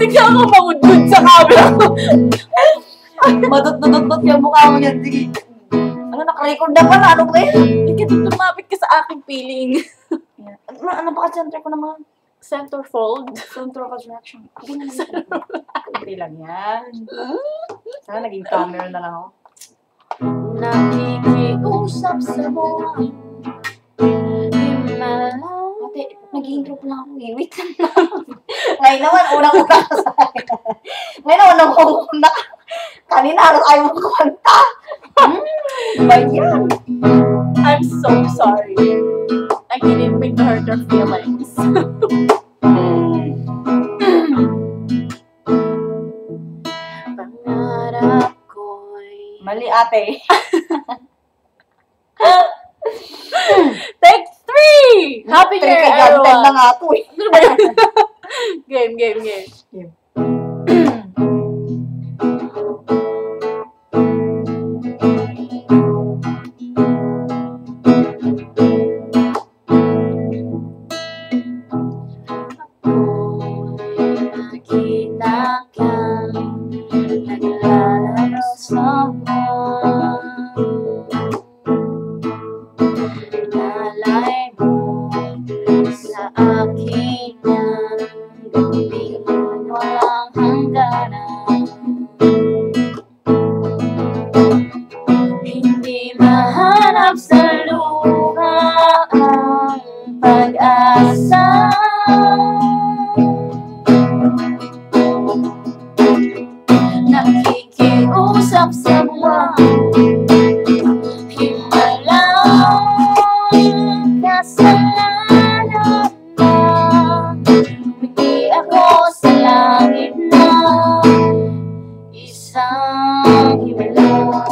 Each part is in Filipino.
Tignan ko mangudgud sa camera. Madot-dot yung mukha mo yan. Sige. Ano, naka-record na pala. Ano ba yan? Hindi ka tumapit ka sa aking feeling. Ano ba ka-center ko naman? Centerfold. Center of attraction. Kunti lang yan. Sana naging camera na lang ako. Nakikiusap sa buwan. Himalaw. Ate, nag-intro pa lang ako eh. Wait lang na. Ngayon naman, unang-una ka sa akin. Ngayon naman, unang-una ka. Kanina, halos ayaw mo kumanta. Ba yan? I'm so sorry. I didn't mean to hurt your feelings. Pangarap ko'y... Mali, ate. Take 3! Happy New Year, everyone! na nga po eh. Game. Nakita kang naglalaro sa buwan. Lalay mo sa akin ang gabing walang hangganan. Hindi mahanap sa luha ang pag-asa. Nakikiusap sa buwan. Himalaw, kasalanan mo. Hindi ako sa langit na isang himalaw.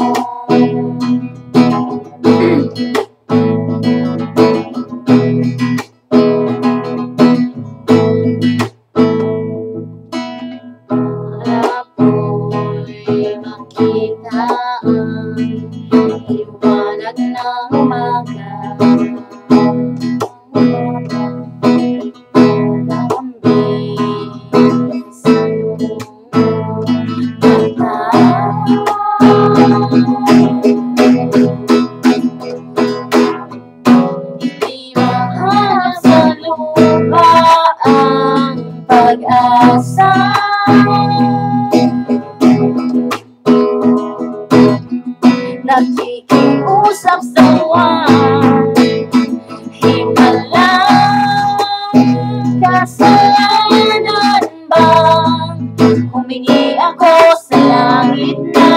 Makita ang liwanag ng umaga. Lambing sa iyong mata. Hindi mahanap sa lupa ang pag-asa. Nakikiusap sa buwan. Himalaw, kasalanan ba? Humingi ako sa langit na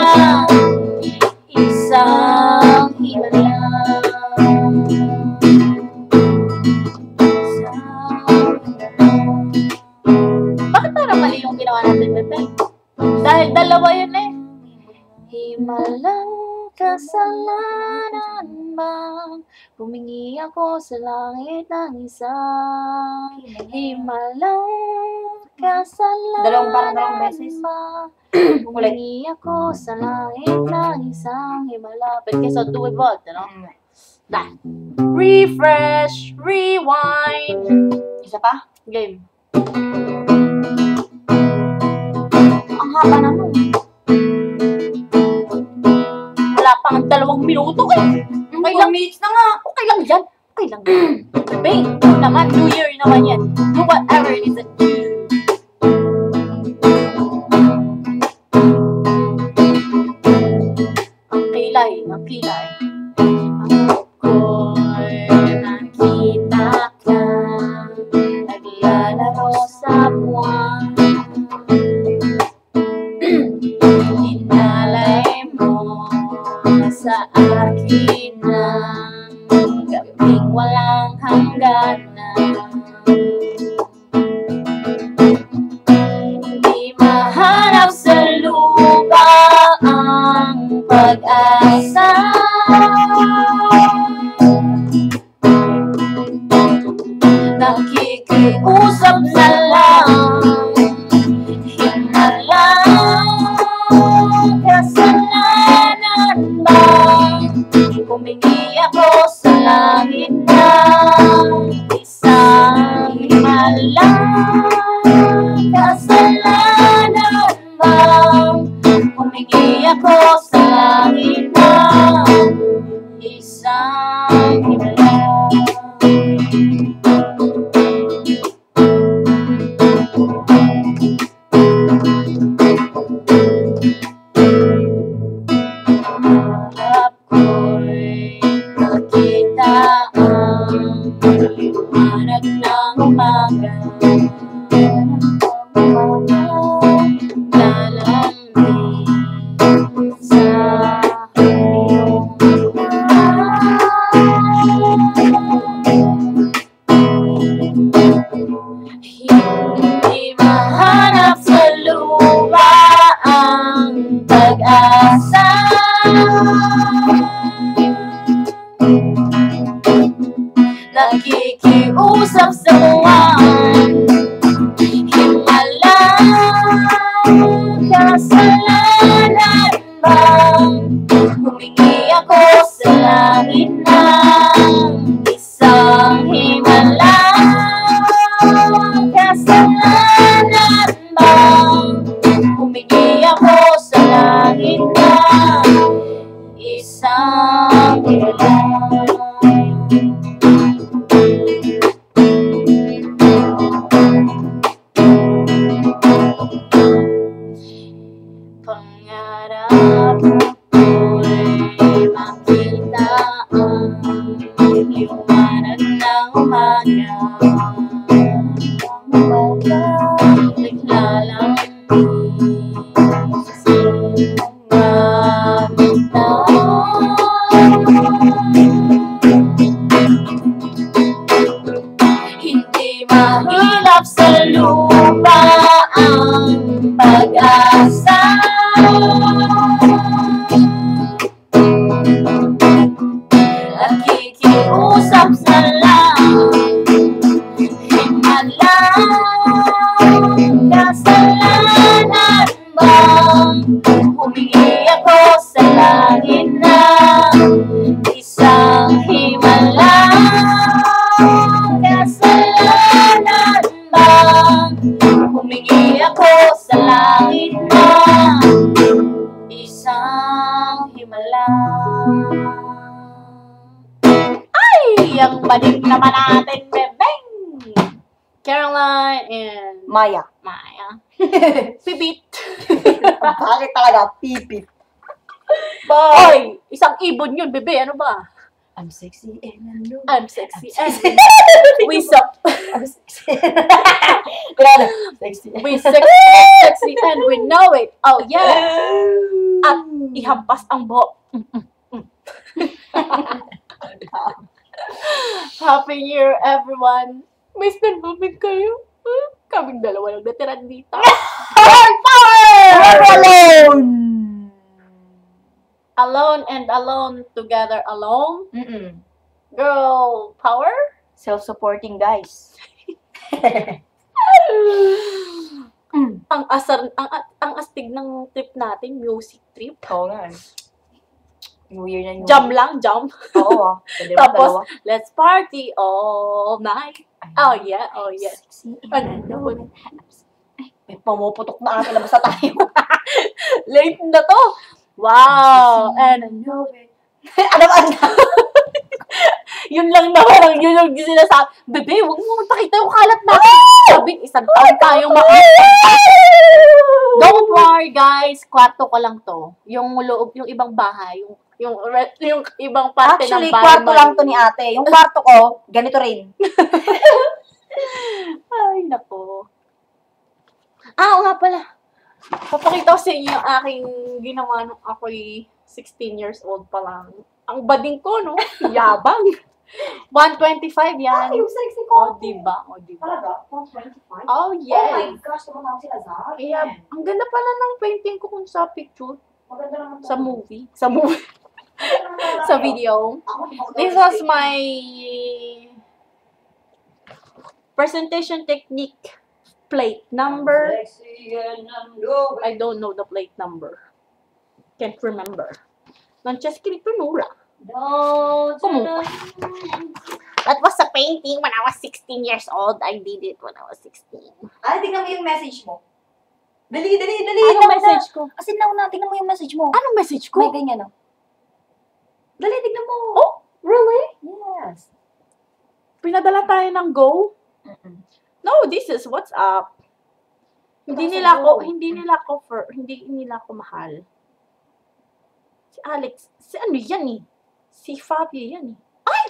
isang himalaw. Bakit parang mali yung ginawa natin, Pepe? Dahil dalawa yun eh. Himalaw, kasalanan bang humingi ako sa langit ng isang himalaw? Kasalanan Dalawang beses. ba humingi ako sa langit ng isang himalaw? Pero so do it both, ano? That. Refresh, rewind. Isa pa? Game. Ang haba na nun. Wala pang 2 minuto eh. Okay lang. 4 minutes na nga. Okay lang yan. Okay lang. Bebe, naman, New Year naman yan. Do whatever it is that you. Ang kilay. Ako'y nakita ka, naglalaro sa buwan. Inalay mo sa akin ang gabing walang hangganan. Hindi mahanap sa lupa ang pag-asa. Nakikiusap na lang. Himalaw, kasalanan ba? Humingi ako sa langit ng isang himalaw. Kasalanan langit ng isang himala. Harap ko'y nakita ang liwanag ng umaga. Lalambing sa iyong hindi mahanap sa lupa ang pag-asa. Nakikiusap sa buwan, himala, kasalanan bang humingi ako sa langit ng isang himala? Kasalanan bang humingi ako sa langit ng isang himala? Pangarap ko'y makita ang liwanag ng umaga. Naglalambing sa mga mata. Hindi mahirap sa lupa ang pag-asa. Nakikiusap sa langit, himala, kasalanan bang humingi ako sa langit ng isang himala? Kasalanan bang humingi ako sa langit ng isang himala? Ay! Ang balik naman natin, bebeng! Caroline and Maya. Maya. Pipit. Bakit talaga? Pipit. Hoy! Isang ibon yun, bebe. Ano ba? I'm sexy and I know. I'm sexy and we suck. I'm sexy. Grabe. Sexy. We sexy and we know it. Oh, yeah. At ihampas ang buhok. Happy New Year, everyone. Miss na namin kayo. Kaming dalawa lang natira dito. Power! Alone! Alone and alone, together alone. Girl power? Self-supporting guys. Ang astig ng trip natin, music trip. Oo nga. New Year na New Jump lang, jump. Oo. Tapos, let's party all night. Oh yeah, oh yeah. Ano? May pumuputok na ata, labas na tayo. Late na to. Wow. And I know it. Ano ba? Yun lang naman, yun yung sinasabi. Bebe, huwag mo magpakita yung kalat natin. Sabi, isang taon tayong makita. Don't worry, guys. Kwarto ko lang to. Yung loob, yung ibang bahay, yung ibang parte Actually, ng bahay. kwarto lang to ni ate. Yung kwarto ko, ganito rin. Ay, nako. Oo nga pala. Papakita ko sa inyo yung aking ginawa nung ako'y 16 years old pa lang. Ang bading ko, no? Yabang. 125 yan. Ay, yung sexy O, ko. diba? O, diba? Talaga? 125? Oh, Oh my yes. gosh, tumatawag sila sa akin. Yeah. Ang ganda pala ng painting ko kung sa picture. Maganda naman to. Sa movie. Sa movie. Maganda naman talaga Sa tayo. video. Ako, di ako This daw was sexy. my presentation technique plate number. Sexy and I'm low. I don't know the plate number. Can't remember. Francesca Pinura. Don't you know? That was a painting when I was 16 years old. I did it when I was 16. Ay, tingnan mo yung message mo. Dali. Anong message ko? Kasi na, tingnan mo yung message mo. Anong message May ko? ganyan, no? Dali, tignan mo. Oh, really? Yes. Pinadala tayo ng Go? Mm-mm. No, this is WhatsApp. Hindi Kasi nila Go. hindi nila ako mahal. Si Alex, si ano yan eh? Si Fabio yan eh. Ay!